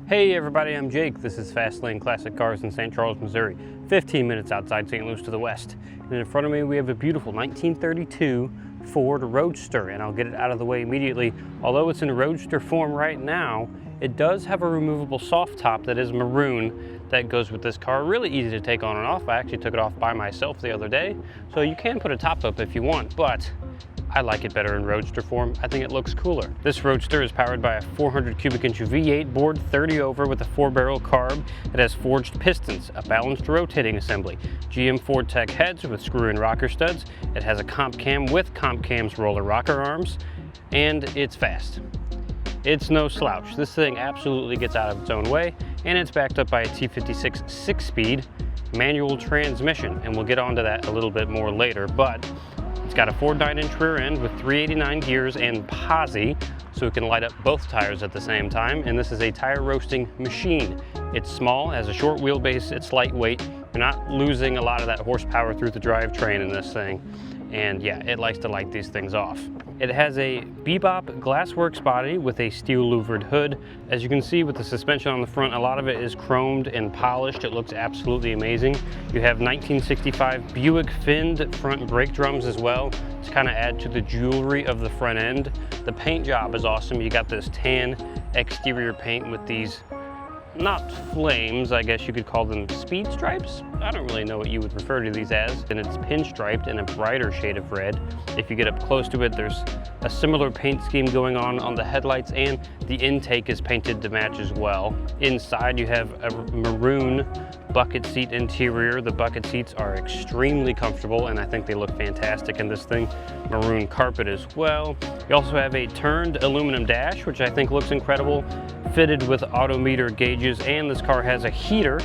Hey everybody, I'm Jake. This is Fast Lane Classic Cars in St. Charles, Missouri, 15 minutes outside St. Louis to the west. And in front of me we have a beautiful 1932 Ford Roadster, and I'll get it out of the way immediately. Although it's in Roadster form right now, it does have a removable soft top that is maroon that goes with this car. Really easy to take on and off. I actually took it off by myself the other day, so you can put a top up if you want, but I like it better in Roadster form. I think it looks cooler. This Roadster is powered by a 400 cubic inch V8 bored 30 over with a 4-barrel carb. It has forged pistons, a balanced rotating assembly, GM Vortec heads with screw-in rocker studs. It has a comp cam with comp cam's roller rocker arms, and it's fast. It's no slouch. This thing absolutely gets out of its own way, and it's backed up by a T56 6-speed manual transmission, and we'll get onto that a little bit more later, but it's got a 4.9-inch rear end with 389 gears and Posi, so it can light up both tires at the same time, and this is a tire roasting machine. It's small, has a short wheelbase, it's lightweight. You're not losing a lot of that horsepower through the drivetrain in this thing, and yeah, it likes to light these things off. It has a Bebop Glassworks body with a steel louvered hood. As you can see with the suspension on the front, a lot of it is chromed and polished. It looks absolutely amazing. You have 1965 Buick finned front brake drums as well to kind of add to the jewelry of the front end. The paint job is awesome. You got this tan exterior paint with these, not flames, I guess you could call them speed stripes. I don't really know what you would refer to these as. And it's pinstriped in a brighter shade of red. If you get up close to it, there's a similar paint scheme going on the headlights, and the intake is painted to match as well. Inside you have a maroon bucket seat interior. The bucket seats are extremely comfortable, and I think they look fantastic in this thing. Maroon carpet as well. You also have a turned aluminum dash, which I think looks incredible, fitted with autometer gauges, and this car has a heater,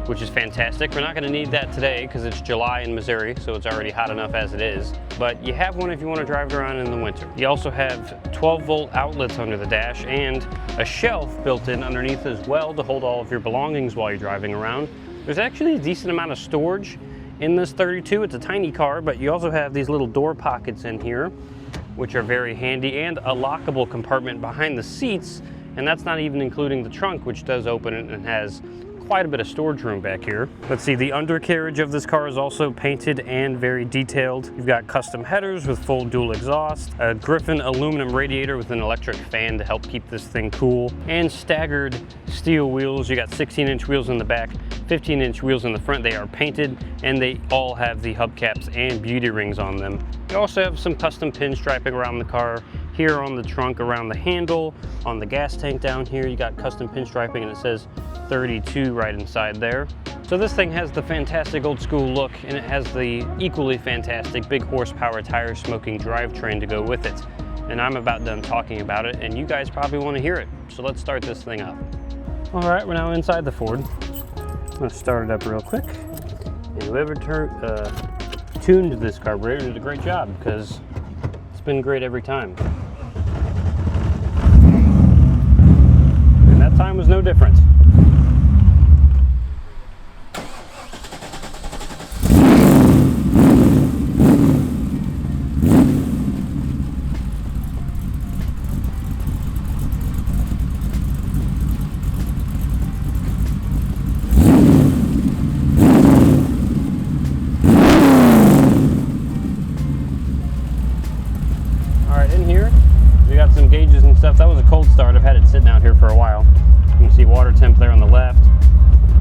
which is fantastic. We're not going to need that today because it's July in Missouri, so it's already hot enough as it is, but you have one if you want to drive it around in the winter. You also have 12-volt outlets under the dash and a shelf built in underneath as well to hold all of your belongings while you're driving around. There's actually a decent amount of storage in this 32. It's a tiny car, but you also have these little door pockets in here, which are very handy, and a lockable compartment behind the seats, and that's not even including the trunk, which does open and has quite a bit of storage room back here. Let's see, the undercarriage of this car is also painted and very detailed. You've got custom headers with full dual exhaust, a Griffin aluminum radiator with an electric fan to help keep this thing cool, and staggered steel wheels. You got 16-inch wheels in the back, 15-inch wheels in the front. They are painted, and they all have the hubcaps and beauty rings on them. You also have some custom pinstriping around the car. Here on the trunk, around the handle, on the gas tank down here, you got custom pinstriping, and it says 32 right inside there. So this thing has the fantastic old school look, and it has the equally fantastic big horsepower tire smoking drivetrain to go with it. And I'm about done talking about it, and you guys probably want to hear it. So let's start this thing up. All right, we're now inside the Ford. I'm gonna start it up real quick. And whoever tuned this carburetor did a great job, because it's been great every time. And that time was no different. Some gauges and stuff. That was a cold start. I've had it sitting out here for a while. You can see water temp there on the left.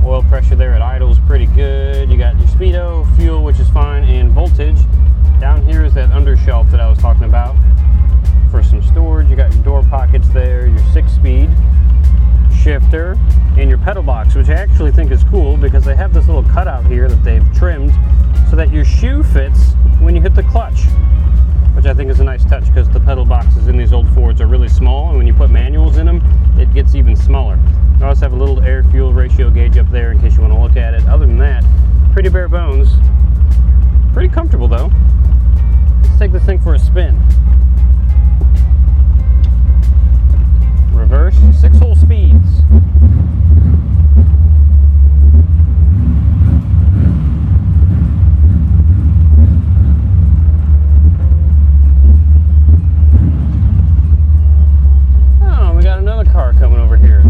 Oil pressure there at idle is pretty good. You got your speedo, fuel, which is fine, and voltage. Down here is that under shelf that I was talking about for some storage. You got your door pockets there, your 6-speed shifter, and your pedal box, which I actually think is cool because they have this little cutout here that they've trimmed so that your shoe fits when you hit the clutch, which I think is a nice touch because the pedal boxes in these old Fords are really small, and when you put manuals in them, it gets even smaller. You also have a little air-fuel ratio gauge up there in case you want to look at it. Other than that, pretty bare bones. Pretty comfortable though. Let's take this thing for a spin. Reverse, 6-hole speeds. Oh, we got another car coming over here.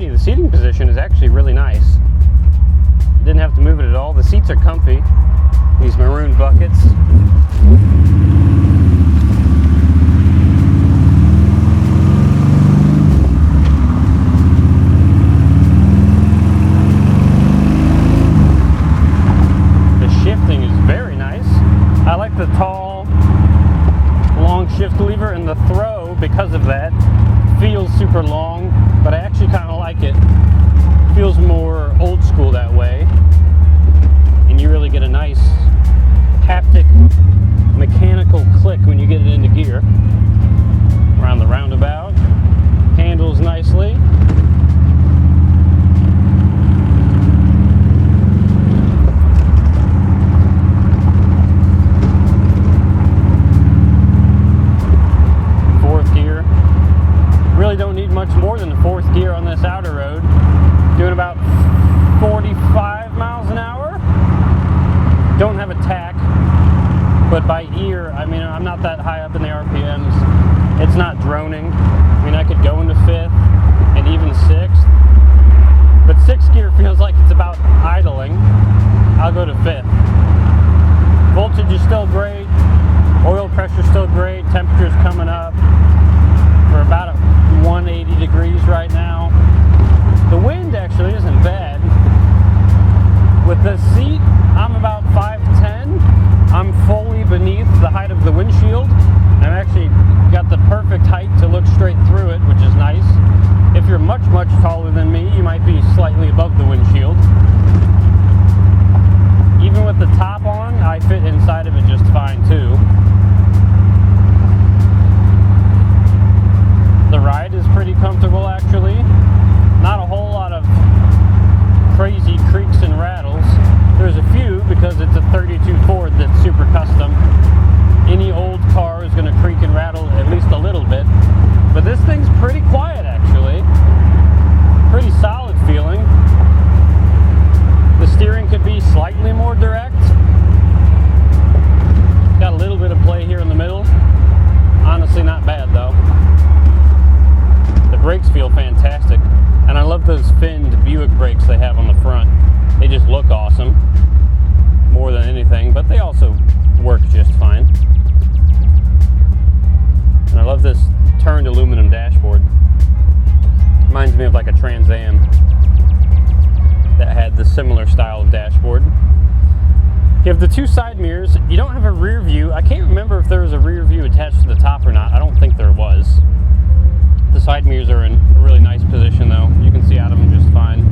already, the seating position is actually really nice. Didn't have to move it at all. The seats are comfy. These maroon buckets. Shifting is very nice. I like the tall, long shift lever, and the throw, because of that, feels super long, but I actually kind of like it. Feels more old school that way, and you really get a nice haptic mechanical click when you get it into gear. Around the roundabout, handles nicely. Really don't need much more than the fourth gear on this outer road. Doing about 45 miles an hour. Don't have a tack, but by ear, I mean, I'm not that high up in the RPMs. It's not droning. I mean, I could go into fifth and even sixth, but sixth gear feels like it's about idling. I'll go to fifth. Voltage is still great. Oil pressure still great. Temperature's coming up. We're about 180 degrees right now. The wind actually isn't bad. With this seat, I'm about 5'10". I'm fully beneath the height of the windshield. I've actually got the perfect height to look straight through it, which is nice. If you're much, much taller than me, you might be slightly above the windshield. Even with the top on, I fit inside of it just fine too. The ride is pretty comfortable actually. Not a whole lot of crazy creaks and rattles. There's a few because it's a 32 Ford that's super custom. Any old car is going to creak and rattle at least a little bit. But this thing's pretty quiet actually. Pretty solid feeling. The steering could be slightly more direct. Got a little bit of play here in the middle. Honestly, not bad though. The brakes feel fantastic, and I love those finned Buick brakes they have on the front. They just look awesome, more than anything, but they also work just fine. And I love this turned aluminum dashboard. Reminds me of like a Trans Am that had the similar style of dashboard. You have the two side mirrors. You don't have a rear view. I can't remember if there was a rear view attached to the top or not. I don't think there was. The side mirrors are in a really nice position though. You can see out of them just fine.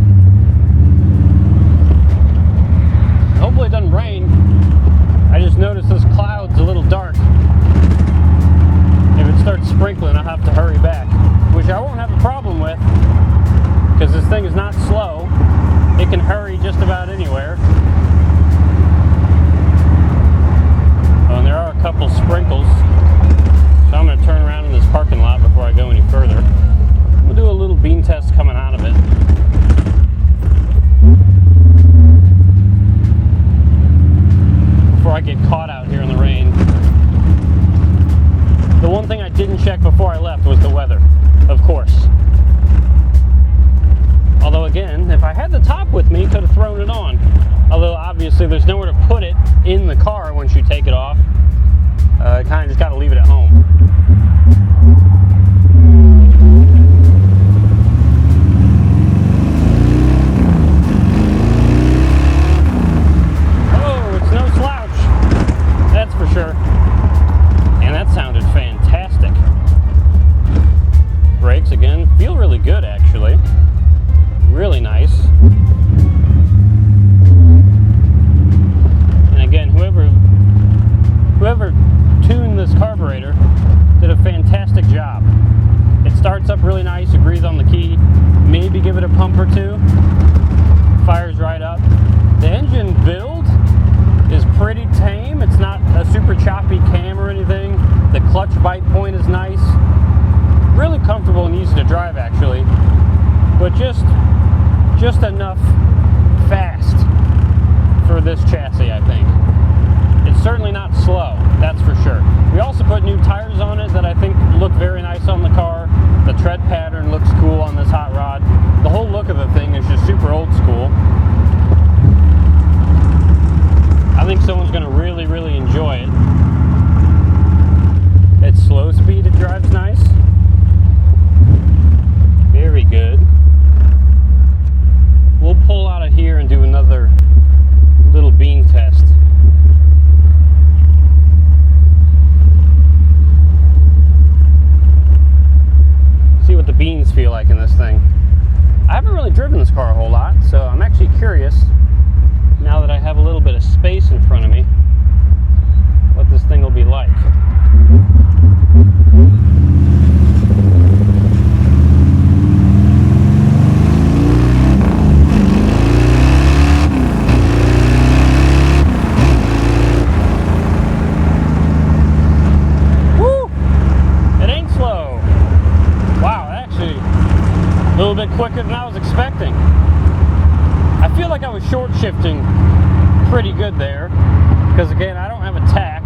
Hopefully it doesn't rain. I just noticed this cloud's a little dark. If it starts sprinkling, I'll have to hurry back, which I won't have a problem with because this thing is not slow. It can hurry just about anywhere. Oh, and there are a couple sprinkles. So I'm going to turn around in this parking lot before I go any further. We'll do a little bean test coming out of it. Before I get caught out here in the rain. The one thing I didn't check before I left was the weather, of course. Although again, if I had the top with me, could have thrown it on. Although obviously there's nowhere to put it in the car once you take it off. Kind of just got to leave it at home. Oh, it's no slouch. That's for sure. And that sounded fantastic. Brakes again feel really good actually. Really nice. And again, whoever tuned this carburetor did a fantastic job. It starts up really nice, you breathe on the key, maybe give it a pump or two, fires right up. The engine build is pretty tame. It's not a super choppy cam or anything. The clutch bite point is nice. Really comfortable and easy to drive actually, but just enough fast for this chassis, I think. It's certainly not slow, that's for sure. We also put new tires on it that I think look very nice on the car. The tread pattern looks cool on this hot rod. The whole beans feel like in this thing. I haven't really driven this car a whole lot, so I'm actually curious, now that I have a little bit of space in front of me, what this thing will be like. Quicker than I was expecting. I feel like I was short shifting pretty good there, because again, I don't have a tack,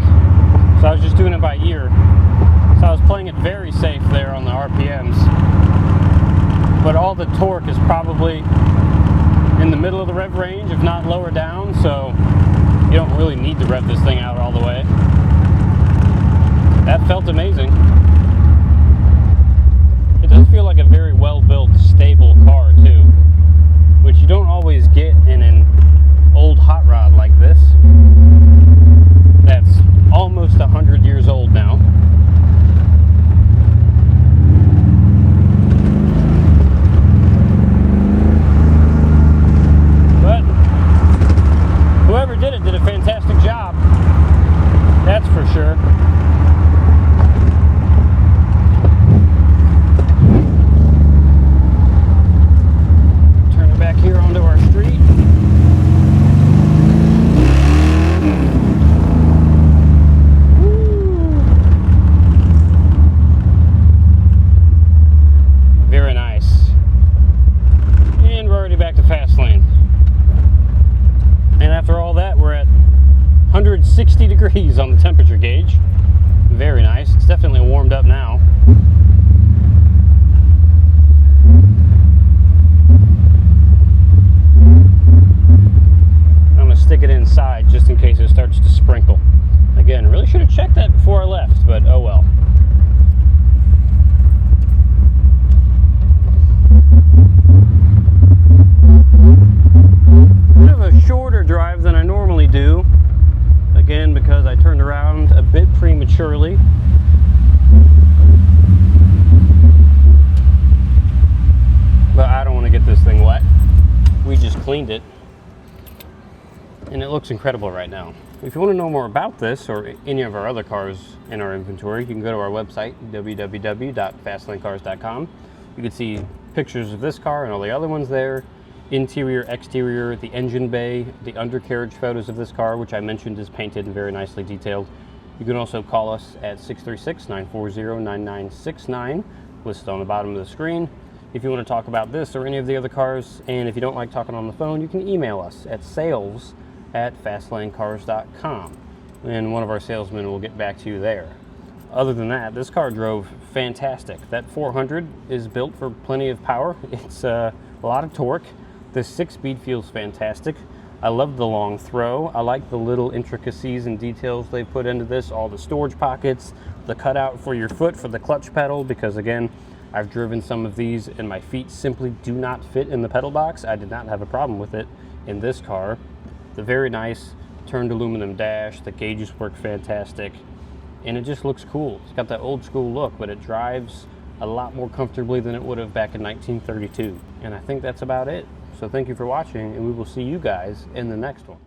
so I was just doing it by ear. So I was playing it very safe there on the RPMs. But all the torque is probably in the middle of the rev range, if not lower down, so you don't really need to rev this thing out all the way. That felt amazing. It does feel like a very well-built, stable car too, which you don't always get in an old hot rod like this that's almost 100 years old now. But whoever did it did a fantastic job, that's for sure. Here onto our street. Woo. Very nice. And we're already back to fast lane. And after all that, we're at 160 degrees on the temperature gauge. Very nice. It's definitely warmed up now. Stick it inside just in case it starts to sprinkle. Again, really should have checked that before I left, but oh well. Bit of a shorter drive than I normally do, again because I turned around a bit prematurely. But I don't want to get this thing wet. We just cleaned it, and it looks incredible right now. If you want to know more about this or any of our other cars in our inventory, you can go to our website, www.fastlanecars.com. You can see pictures of this car and all the other ones there, interior, exterior, the engine bay, the undercarriage photos of this car, which I mentioned is painted and very nicely detailed. You can also call us at 636-940-9969, listed on the bottom of the screen. If you want to talk about this or any of the other cars, and if you don't like talking on the phone, you can email us at sales@fastlanecars.com, and one of our salesmen will get back to you there. Other than that, this car drove fantastic. That 400 is built for plenty of power. It's a lot of torque. The 6-speed feels fantastic. I love the long throw. I like the little intricacies and details they put into this, all the storage pockets, the cutout for your foot for the clutch pedal, because again, I've driven some of these and my feet simply do not fit in the pedal box. I did not have a problem with it in this car. The very nice turned aluminum dash, the gauges work fantastic, and it just looks cool. It's got that old school look, but it drives a lot more comfortably than it would have back in 1932. And I think that's about it. So thank you for watching, and we will see you guys in the next one.